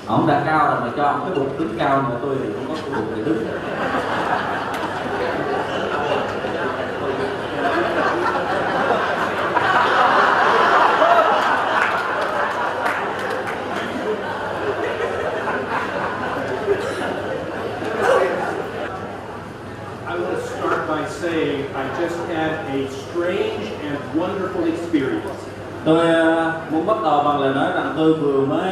Ông đã cao rồi mà cho ông cái bụng đứng cao mà tôi thì không có cái bụng để đứng. I just had a strange and wonderful experience. Tôi muốn bắt đầu bằng lời nói rằng tôi vừa mới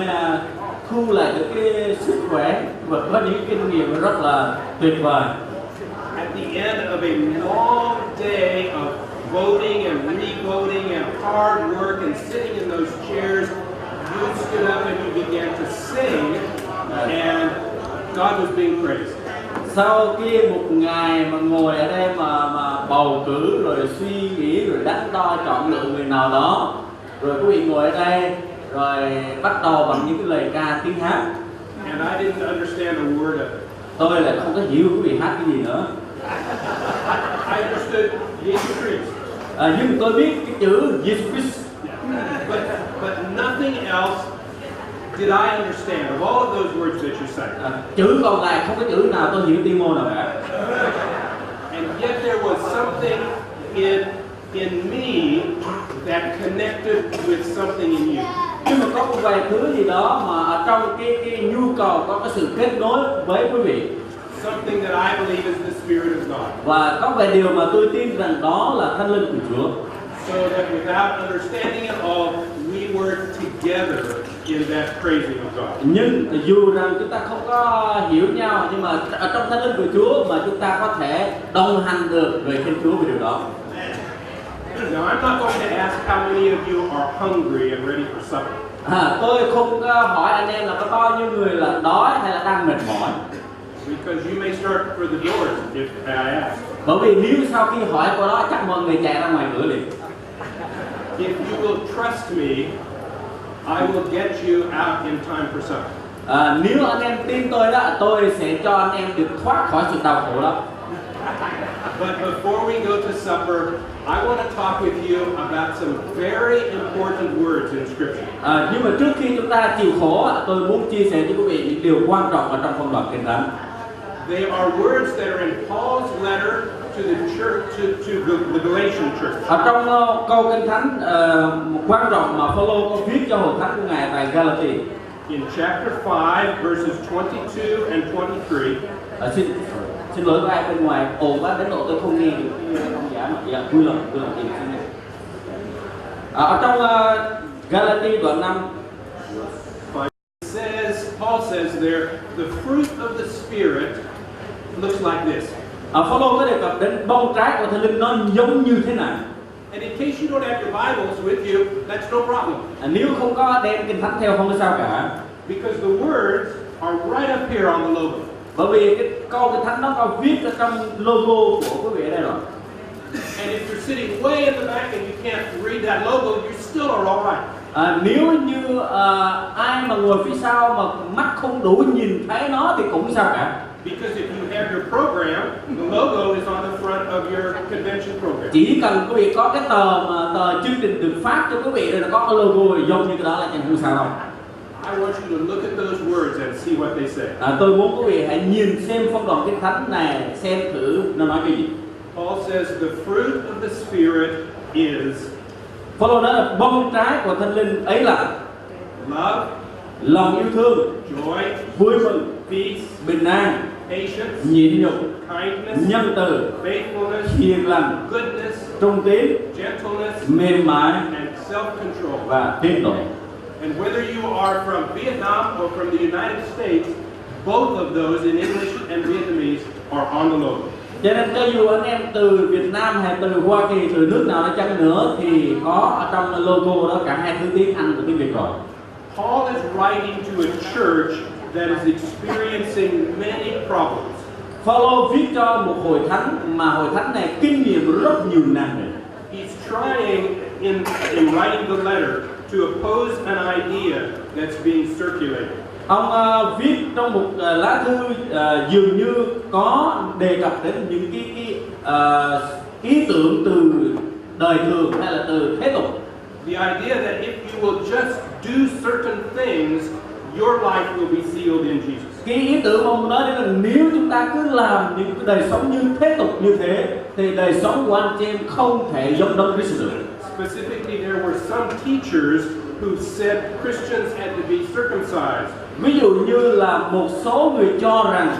thu lại được cái sức khỏe và có những kinh nghiệm rất là tuyệt vời. At the end of a long day of voting and re-voting and hard work and sitting in those chairs, you stood up and you began to sing, and God was being praised. Sau khi một ngày mà ngồi ở đây mà bầu cử rồi suy nghĩ rồi đắn đo chọn lựa người nào đó, rồi quý vị ngồi ở đây rồi bắt đầu bằng những cái lời ca tiếng hát. And I didn't understand a word of it. Tôi lại không có hiểu quý vị hát cái gì nữa. I understood Jesus Christ. Nhưng tôi biết cái chữ Jesus Christ. But nothing else did I understand of all of those words that you say. Chữ còn lại không có chữ nào tôi hiểu tiếng môn nào cả. And yet there was something in me that connected with something in you. Nhưng mà có một vài thứ gì đó mà ở trong cái nhu cầu có cái sự kết nối với quý vị. Something that I believe is the Spirit of God. Và có vài điều mà tôi tin rằng đó là Thánh Linh của Chúa. So that without understanding it all, we were together in that praising of God. Nhưng dù rằng chúng ta không có hiểu nhau, nhưng mà ở trong Thánh Linh của Chúa mà chúng ta có thể đồng hành được về Thiên Chúa về điều đó. Now I'm not going to ask how many of you are hungry and ready for supper. Tôi không hỏi anh em là có bao nhiêu người là đói hay là đang mệt mỏi. Because you may start for the doors if I ask. Bởi vì nếu sau khi hỏi câu đó chắc mọi người chạy ra ngoài cửa liền. If you will trust me, I will get you out in time for supper. Nếu anh em tin tôi đó, tôi sẽ cho anh em được thoát khỏi sự đau khổ đó. But before we go to supper, I want to talk with you about some very important words in Scripture. Nhưng mà trước khi chúng ta chịu khổ, tôi muốn chia sẻ cho quý vị những điều quan trọng ở trong phong đoạn Kinh Thánh. They are words that are in Paul's letter to the church, to the Galatian church. Ở trong câu Kinh Thánh quan trọng mà Phaolô có viết cho hội thánh của ngài tại Galati. In chapter 5, verses 22 and 23. Xin lỗi các ai bên ngoài ồn quá đến độ tôi không nghe được cái ông giả mà dạ vui lòng im xin nghe. Ở trong Galati đoạn 5, Paul says there, the fruit of the Spirit looks like this. Phaolô có đề cập đến bông trái của Thánh Linh nó giống như thế này. And in case you don't have your Bibles with you, that's no problem. Nếu không có đem Kinh Thánh theo không có sao cả. Because the words are right up here on the logo. Bởi vì cái câu Kinh Thánh nó có viết ở trong logo của quý vị ở đây rồi. And if you're sitting way in the back and you can't read that logo, you still are all right. Nếu như ai mà ngồi phía sau mà mắt không đủ nhìn thấy nó thì cũng sao cả. Because if you have your program, the logo is on the front of your convention program. Chỉ cần quý vị có cái tờ chương trình được phát cho quý vị rồi là có cái logo giống như cái đó là chẳng không sao đâu. I want you to look at those words and see what they say. Tôi muốn quý vị hãy nhìn xem phong đoạn Kinh Thánh này xem thử nó nói cái gì. Paul says the fruit of the Spirit is. Phaolô nói là bông trái của Thánh Linh ấy là Love, lòng yêu thương, joy, vui mừng, peace, bình an, patience, nhịn nhục, kindness, nhân từ, faithfulness, hiền lành, goodness, trung tín, gentleness, mềm mại and self-control. và tín độ. And whether you are from Vietnam or from the United States, both of those in English and Vietnamese are on the logo. Cho nên cho dù anh em từ Việt Nam hay từ Hoa Kỳ, từ nước nào đó chăng nữa thì có ở trong logo đó cả hai thứ tiếng Anh và tiếng Việt rồi. Paul is writing to a church that is experiencing many problems. Phaolô viết cho một hội thánh mà hội thánh này kinh nghiệm rất nhiều nan đề. He's trying in writing the letter to oppose an idea that's being circulated. Ông viết trong một lá thư dường như có đề cập đến những cái ý tưởng từ đời thường hay là từ thế tục. The idea that if you will just do certain things, your life will be sealed in Jesus. Cái ý tưởng mà ông nói đấy là nếu chúng ta cứ làm những cái đời sống như thế tục như thế thì đời sống của anh chị em không thể giống Đấng Christ được. Specifically, there were some teachers who said Christians had to be circumcised. Ví dụ như là một số người cho rằng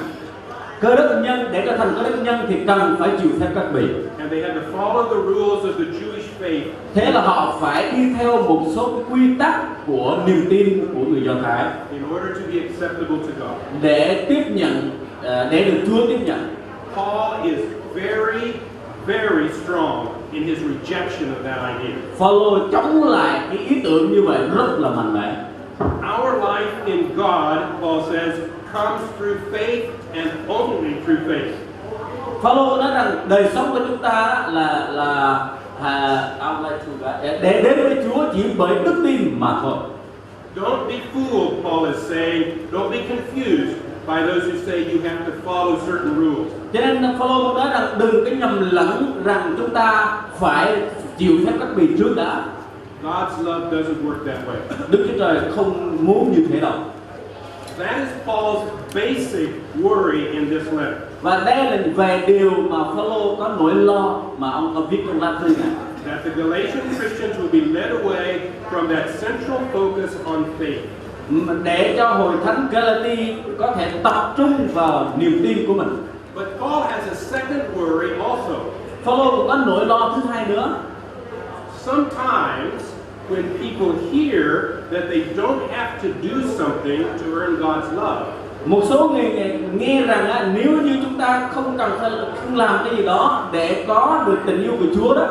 cơ đốc nhân để trở thành cơ đốc nhân thì cần phải chịu phép cắt bì. And they had to follow the rules of the Jewish faith. Thế là họ phải đi theo một số quy tắc của niềm tin của người Do Thái In order to be acceptable to God. để tiếp nhận, để được Chúa tiếp nhận. Paul is very, very strong in his rejection of that idea. Phaolô chống lại cái ý tưởng như vậy rất là mạnh mẽ. Our life in God, Paul says, comes through faith and only through faith. Phaolô nói rằng đời sống của chúng ta để đến với Chúa chỉ bởi đức tin mà thôi. Don't be fooled, Paul is saying. Don't be confused by those who say you have to follow certain rules. Cho nên Phaolô nói rằng đừng có nhầm lẫn rằng chúng ta phải chịu phép cắt bì trước đã. God's love doesn't work that way. Đức Chúa Trời không muốn như thế đâu. That is Paul's basic worry in this letter. Và đây là về điều mà Phaolô có nỗi lo mà ông có viết trong lá thư này. That the Galatian Christians will be led away from that central focus on faith. Để cho hội thánh Galati có thể tập trung vào niềm tin của mình. But Paul has a second worry also. Phaolô cũng có nỗi lo thứ hai nữa. Sometimes when people hear that they don't have to do something to earn God's love, một số người nghe rằng nếu như chúng ta không làm cái gì đó để có được tình yêu của Chúa đó,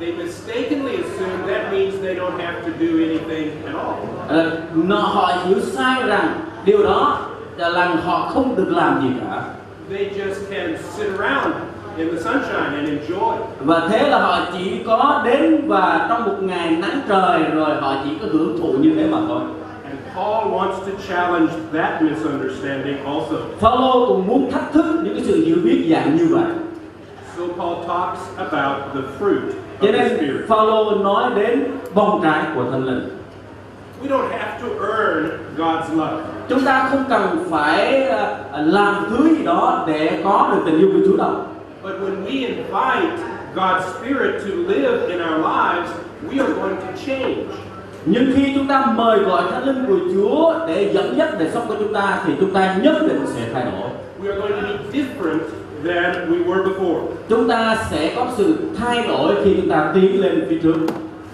they mistakenly assume that means they don't have to do anything at all. Họ hiểu sai rằng điều đó là họ không được làm gì cả. They just can sit around in the sunshine and enjoy. Và thế là họ chỉ có đến và trong một ngày nắng trời rồi họ chỉ có hưởng thụ như thế mà thôi. And Paul wants to challenge that misunderstanding also. Phaolô cũng muốn thách thức những cái sự hiểu biết dạng như vậy. So Paul talks about the fruit Cho of the nên Spirit. Phaolô nói đến bông trái của Thánh Linh. We don't have to earn God's love. Chúng ta không cần phải làm thứ gì đó để có được tình yêu của Chúa đâu. But when we invite God's Spirit to live in our lives, we are going to change. Nhưng khi chúng ta mời gọi Thánh Linh của Chúa để dẫn dắt đời sống của chúng ta thì chúng ta nhất định sẽ thay đổi. We are going to be different than we were before. Chúng ta sẽ có sự thay đổi khi chúng ta tiến lên phía trước.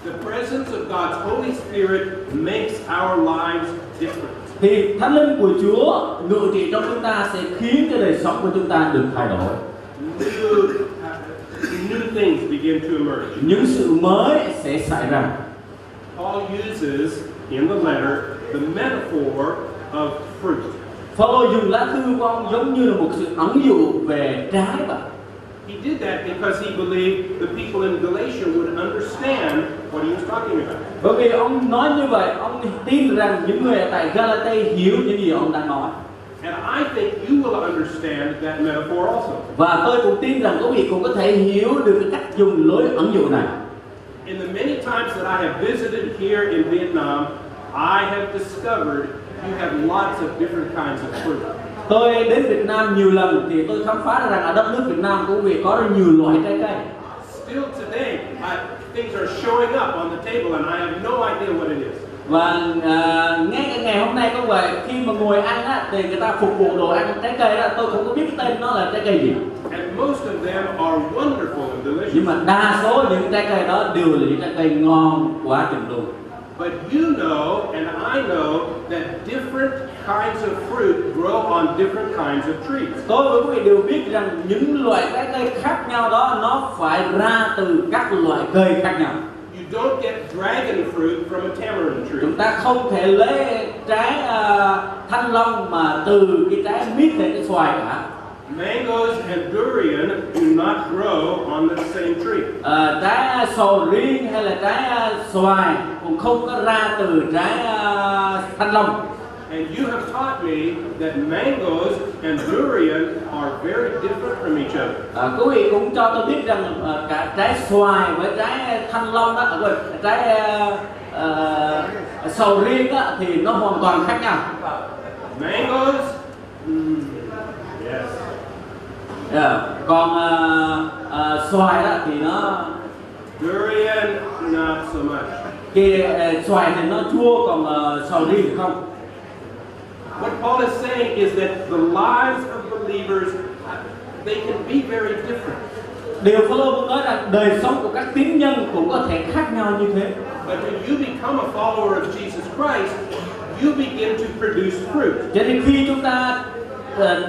The presence of God's Holy Spirit makes our lives different. Thì Thánh Linh của Chúa ngự trị trong chúng ta sẽ khiến cho đời sống của chúng ta được thay đổi. New things begin to emerge. Những sự mới sẽ xảy ra. Paul uses in the letter the metaphor of fruit. Phaolô dùng lá thư của ông giống như là một sự ẩn dụ về trái vậy. He did that because he believed the people in Galatia would understand what he was talking about. Bởi vì ông nói như vậy, ông tin rằng những người tại Galati hiểu những gì ông đang nói. And I think you will understand that metaphor also. Và tôi cũng tin rằng quý vị cũng có thể hiểu được cái cách dùng lối ẩn dụ này. In the many times that I have visited here in Vietnam, I have discovered you have lots of different kinds of fruit. Tôi đến Việt Nam nhiều lần thì tôi khám phá ra rằng ở đất nước Việt Nam của quý vị có rất nhiều loại trái cây. Still today, things are showing up on the table and I have no idea what it is. Và ngay cả ngày hôm nay cũng vậy, khi mà ngồi ăn á, thì người ta phục vụ đồ ăn trái cây đó, tôi không có biết cái tên nó là trái cây gì. And most of them are wonderful and delicious. Nhưng mà đa số những trái cây đó đều là những trái cây ngon quá chừng luôn. But you know and I know that different kinds of fruit grow on different kinds of trees. Tôi và quý vị đều biết rằng những loại trái cây khác nhau đó nó phải ra từ các loại cây khác nhau. You don't get dragon fruit from a tamarind tree. Chúng ta không thể lấy trái thanh long mà từ cái trái mít hay cái xoài cả. Mangoes and durian do not grow on the same tree. Trái sầu riêng hay là trái xoài cũng không có ra từ trái thanh long. And you have taught me that mangoes and durian are very different from each other. Quý vị cũng cho tôi biết rằng cả trái xoài với trái thanh long đó, trái sầu riêng á, thì nó hoàn toàn khác nhau. Mangoes, yes. Còn xoài đó thì nó Durian, not so much. xoài thì nó chua, còn sầu riêng thì không. What Paul is saying is that the lives of believers, they can be very different. Điều Phaolô muốn nói là đời sống của các tín nhân cũng có thể khác nhau như thế. But when you become a follower of Jesus Christ, you begin to produce fruit. Cho nên khi chúng ta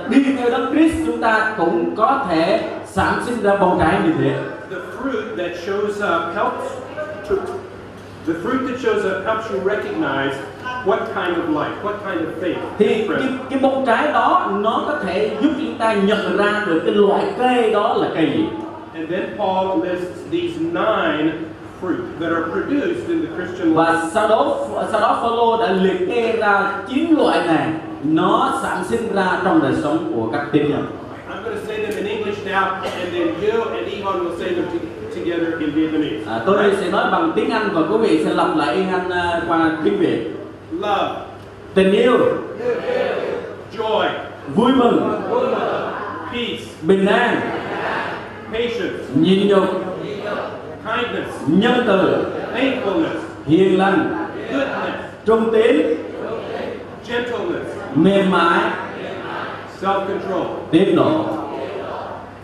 đi theo Đấng Christ, chúng ta cũng có thể sản sinh ra bông trái như thế. The fruit that shows up helps you recognize what kind of life, what kind of faith. Thì cái bông trái đó nó có thể giúp chúng ta nhận ra được cái loại cây đó là cây gì. And then Paul lists these 9 fruit that are produced in the Christian life. Và sau đó Phaolô đã liệt kê ra 9 loại này nó sản sinh ra trong đời sống của các tín nhân. I'm going to say them in English now, and then you and Yvonne will say them together in Vietnamese. Tôi sẽ nói bằng tiếng Anh và quý vị sẽ lặp lại Anh qua tiếng Việt. Love, Tình yêu, joy, vui mừng, peace, bình an, patience, nhịn nhục, kindness, nhân từ, faithfulness, hiền lành, goodness, trung tín, gentleness, mềm mại, self-control. tiết độ.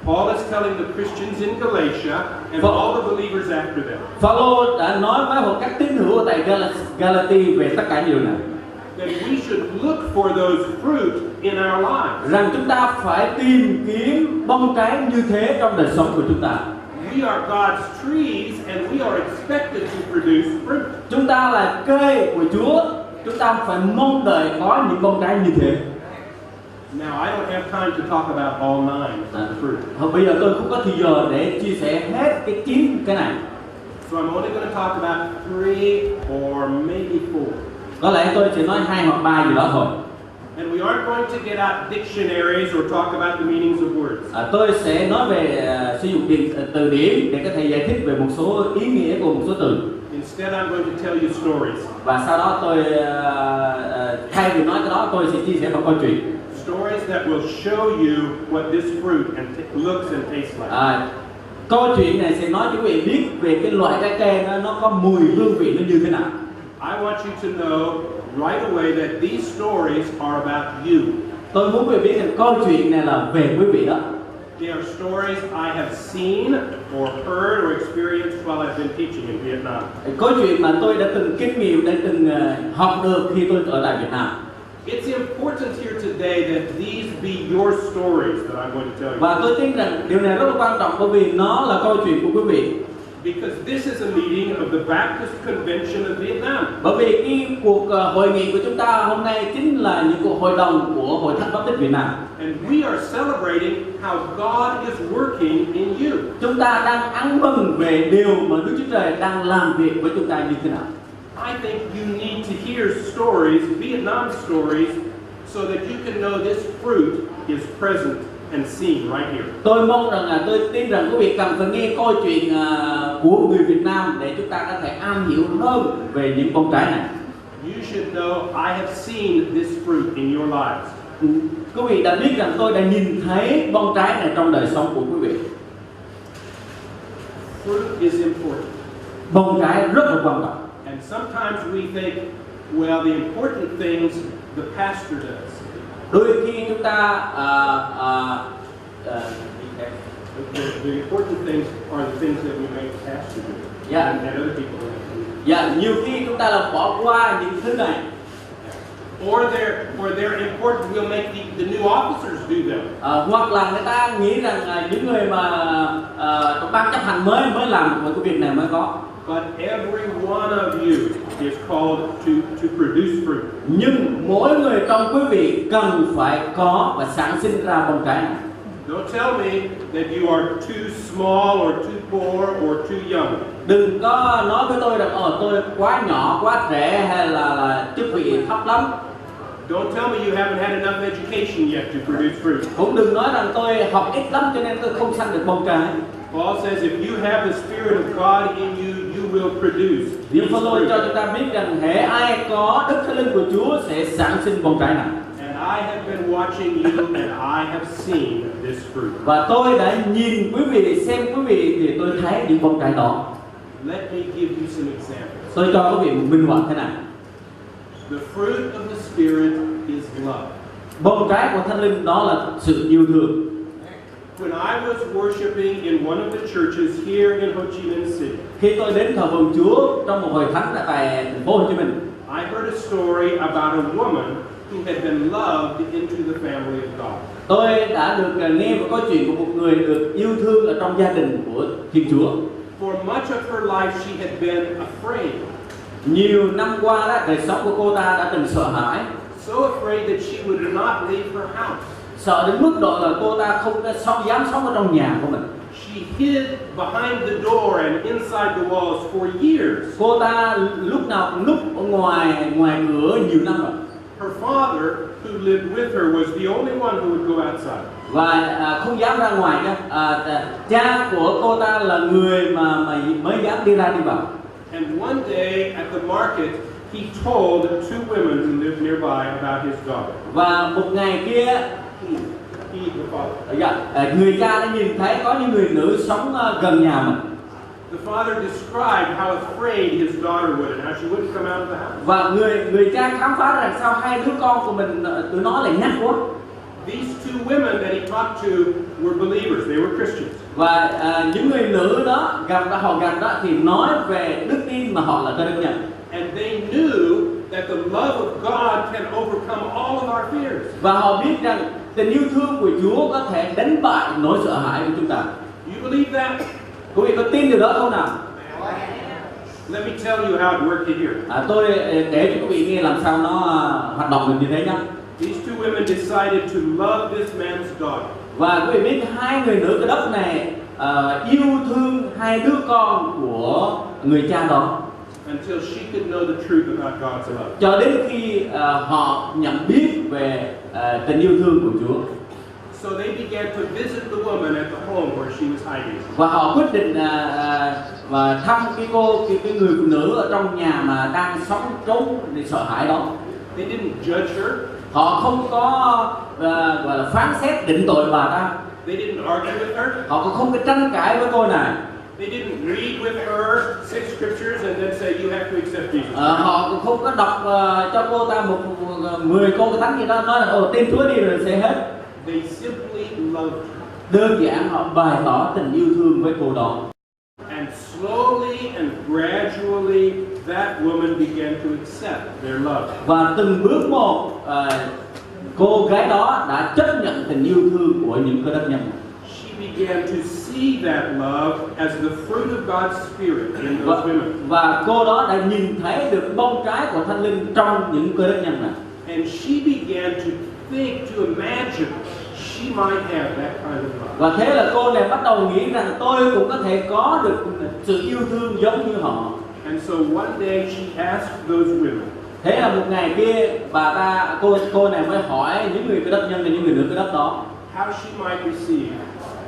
Paul is telling the Christians in Galatia and all the believers after them Phaolô đã nói với một các tín hữu tại Galati về tất cả điều này, that we should look for those fruit in our lives. rằng chúng ta phải tìm kiếm bông trái như thế trong đời sống của chúng ta. We are God's trees and we are expected to produce fruit. Chúng ta là cây của Chúa, chúng ta phải mong đợi có những bông trái như thế. Now, I don't have time to talk about all 9 fruit. Bây giờ tôi không có thời giờ để chia sẻ hết cái 9 cái này. So I'm only going to talk about 3 or maybe 4. Có lẽ tôi chỉ nói 2 hoặc 3 gì đó thôi. And we aren't going to get out dictionaries or talk about the meanings of words. Tôi sẽ nói về sử dụng từ điển để có thể giải thích về một số ý nghĩa của một số từ. Instead, I'm going to tell you stories. Và sau đó tôi thay vì nói cái đó, tôi sẽ chia sẻ một câu chuyện. Stories that will show you what this fruit looks and tastes like. Câu chuyện này sẽ nói cho quý vị biết về cái loại trái cây nó có mùi hương vị nó như thế nào. I want you to know right away that these stories are about you. Tôi muốn quý vị biết rằng câu chuyện này là về quý vị đó. They are stories I have seen or heard or experienced while I've been teaching in Vietnam. Câu chuyện mà tôi đã từng kinh nghiệm, đã từng học được khi tôi ở tại Việt Nam. It's important here today that these be your stories that I'm going to tell you. Và tôi tin rằng điều này rất là quan trọng bởi vì nó là câu chuyện của quý vị. Because this is a meeting of the Baptist Convention of Vietnam. Bởi vì cái cuộc hội nghị của chúng ta hôm nay chính là những cuộc hội đồng của Hội Thánh Báp-tít Việt Nam. And we are celebrating how God is working in you. Chúng ta đang ăn mừng về điều mà Đức Chúa Trời đang làm việc với chúng ta như thế nào. I think you need to hear stories, Vietnam stories, so that you can know this fruit is present and seen right here. Tôi mong rằng tôi tin rằng quý vị cần phải nghe câu chuyện của người Việt Nam để chúng ta có thể am hiểu hơn về những bông trái này. You should know I have seen this fruit in your lives. Quý vị đã biết rằng tôi đã nhìn thấy bông trái này trong đời sống của quý vị. Fruit is important. Bông trái rất là quan trọng. And sometimes we think, well, the important things the pastor does. Đôi khi chúng ta The important things are the things that we make the pastor do, Yeah. and other people do. Dạ, nhiều khi chúng ta là bỏ qua những thứ này. Or they're important. We'll make the new officers do them. Hoặc là người ta nghĩ rằng những người mà ban chấp hành mới làm một cái việc này mới có. But every one of you is called to produce fruit. Nhưng mỗi người trong quý vị cần phải có và sản sinh ra bông trái này. Don't tell me that you are too small or too poor or too young. Đừng có nói với tôi rằng tôi quá nhỏ, quá trẻ hay là chức vị thấp lắm. Don't tell me you haven't had enough education yet to produce fruit. Cũng đừng nói rằng tôi học ít lắm cho nên tôi không sanh được bông trái. Paul says if you have the Spirit of God in you, you will produce Điều Phaolô cho chúng ta biết rằng hễ ai có Đức Thánh Linh của Chúa sẽ sản sinh bông trái này. And I have been watching you and I have seen this fruit. Và tôi đã nhìn quý vị, xem quý vị thì tôi thấy những bông trái đó. Let me give you some examples. Tôi cho quý vị một minh họa thế này. The fruit of the Spirit is love. Bông trái của Thánh Linh đó là sự yêu thương. When I was worshiping in one of the churches here in Ho Chi Minh City, Khi tôi đến thờ phượng Chúa trong một hội thánh tại thành phố Hồ Chí Minh, I heard a story about a woman who had been loved into the family of God. tôi đã được nghe một câu chuyện của một người được yêu thương ở trong gia đình của Thiên Chúa. For much of her life, she had been afraid. Nhiều năm qua đó, đời sống của cô ta đã từng sợ hãi, So afraid that she would not leave her house. sợ đến mức độ là cô ta không dám sống ở trong nhà của mình. She hid behind the door and inside the walls for years. Cô ta lúc nào cũng núp ở ngoài cửa nhiều năm rồi. Her father, who lived with her, was the only one who would go outside. Và không dám ra ngoài nhé. Cha của cô ta là người mà mới dám đi ra đi vào. And one day at the market, he told two women who lived nearby about his daughter. Và một ngày kia, He, the father. người cha đã nhìn thấy có những người nữ sống gần nhà mình. The father described how afraid his daughter would and how she wouldn't come out of the house. Và người cha khám phá rằng sao hai đứa con của mình tụi nó lại nhát quá. These two women that he talked to were believers. They were Christians. Và những người nữ đó họ gặp đó thì nói về đức tin mà họ là Cơ Đốc nhân. And they knew that the love of God can overcome all of our fears. Và họ biết rằng tình yêu thương của Chúa có thể đánh bại nỗi sợ hãi của chúng ta. You believe that? Quý vị có tin điều đó không nào? Let me tell you how it worked in here. Tôi để cho quý vị nghe làm sao nó hoạt động được như thế nhá. These two women decided to love this man's daughter. Và quý vị biết hai người nữ Cơ Đốc này yêu thương hai đứa con của người cha đó Until she could know the truth about God's love. cho đến khi họ nhận biết về tình yêu thương của Chúa. So they began to visit the woman at the home where she was hiding. Và họ quyết định và thăm cái người phụ nữ ở trong nhà mà đang sống trốn để sợ hãi đó. They didn't judge her. Họ không có gọi là phán xét định tội bà ta. They didn't argue with her. Họ cũng không có tranh cãi với cô này. They didn't read with her 6 scriptures and then say you have to accept Jesus. Họ cũng không có đọc cho cô ta 10 câu cái thánh gì đó nói là tin Chúa đi rồi sẽ hết. They simply loved her. Đơn giản họ bày tỏ tình yêu thương với cô đó. And slowly and gradually that woman began to accept their love. Và từng bước một cô gái đó đã chấp nhận tình yêu thương của những Cơ Đốc nhân. She began to see that love as the fruit of God's Spirit in those women. Và cô đó đã nhìn thấy được bông trái của Thánh Linh trong những Cơ Đốc nhân này. And she began to think, to imagine she might have that kind of love. Và thế là cô này bắt đầu nghĩ rằng tôi cũng có thể có được sự yêu thương giống như họ. And so one day she asked those women, Thế là một ngày kia cô này mới hỏi những người Cơ Đốc nhân và những người nữ Cơ Đốc đó how she might receive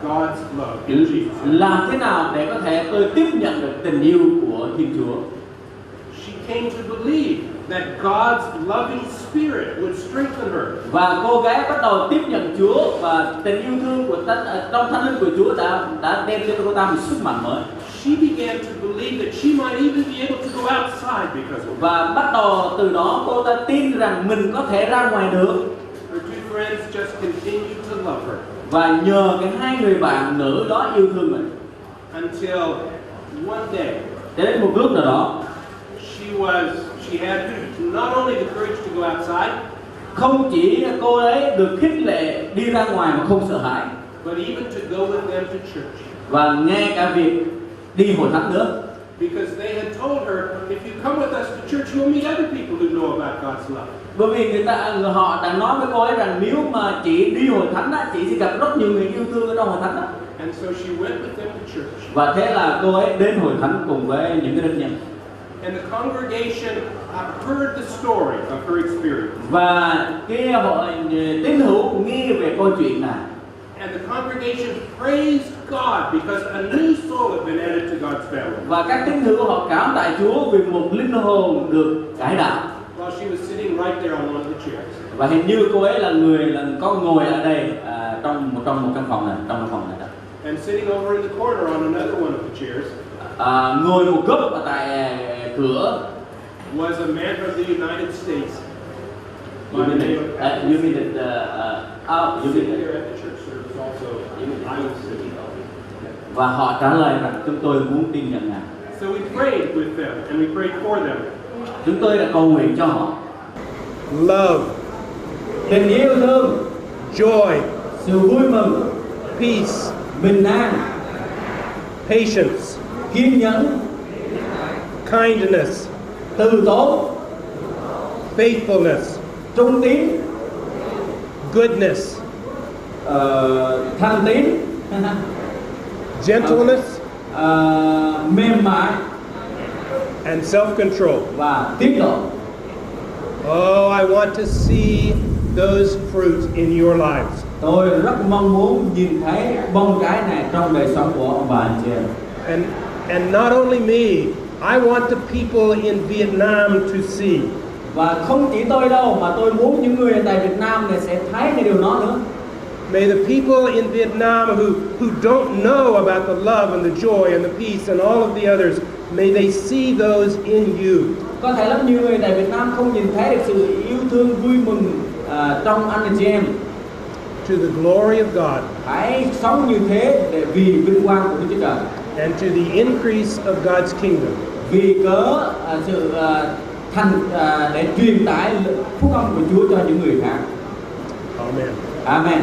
God's love in Jesus. làm thế nào để có thể tôi tiếp nhận được tình yêu của Thiên Chúa. She came to believe that God's loving spirit would strengthen her. Và cô gái bắt đầu tiếp nhận Chúa và tình yêu thương của trong Thánh Linh của Chúa đã đem cho cô ta một sức mạnh mới. She began to believe that she might even be able to go outside because of it. Và bắt đầu từ đó cô ta tin rằng mình có thể ra ngoài được. Her two friends just continued to love her Và nhờ cái hai người bạn nữ đó yêu thương mình. until one day Cho đến một lúc nào đó, she had not only the courage to go outside, không chỉ cô ấy được khích lệ đi ra ngoài mà không sợ hãi, but even to go with them to church. và nghe cả việc đi hội thánh nữa. Because they had told her, if you come with us to church, you'll meet other people who know about God's love. Bởi vì họ đã nói với cô ấy rằng nếu mà chị đi hội thánh đó, chị sẽ gặp rất nhiều người yêu thương ở trong hội thánh đó. And so she went with them to church. Và thế là cô ấy đến hội thánh cùng với những cái đức nhân. And the congregation heard the story of her experience. Và cái hội tín hữu nghe về câu chuyện này. And the congregation praised God because a new soul had been added to God's family. Và các tín hữu họ cảm tạ Chúa vì một linh hồn được cải đạo. While she was sitting right there on one of the chairs. Và hình như cô ấy là có ngồi ở đây trong một căn phòng này, trong căn phòng này. And sitting over in the corner on another one of the chairs. Ngồi một góc ở tại cửa. Was a man from the United States. You mean it? You mean it? Here at the church service also. I was sitting. Và họ trả lời rằng chúng tôi muốn tin nhận Ngài. So we prayed with them and we prayed for them. Chúng tôi đã cầu nguyện cho họ. Love, Tình yêu thương, joy, sự vui mừng, peace, bình an, patience, kiên nhẫn, kindness, từ tốn, faithfulness, trung tín, goodness, thành tín, gentleness, mềm mại and self-control. và tiết độ. Oh, I want to see those fruits in your lives. Tôi rất mong muốn nhìn thấy bông trái này trong đời sống của ông bà anh chị em. And not only me, I want the people in Vietnam to see. Và không chỉ tôi đâu mà tôi muốn những người tại Việt Nam này sẽ thấy cái điều đó nữa. May the people in Vietnam who don't know about the love and the joy and the peace and all of the others, may they see those in you. Có thể rất nhiều người tại Việt Nam không nhìn thấy được sự yêu thương vui mừng trong anh chị em. To the glory of God. Hãy sống như thế để vì vinh quang của Đức Chúa Trời. And to the increase of God's kingdom. Vì cớ sự để truyền tải phúc âm của Chúa cho những người khác. Amen. Amen.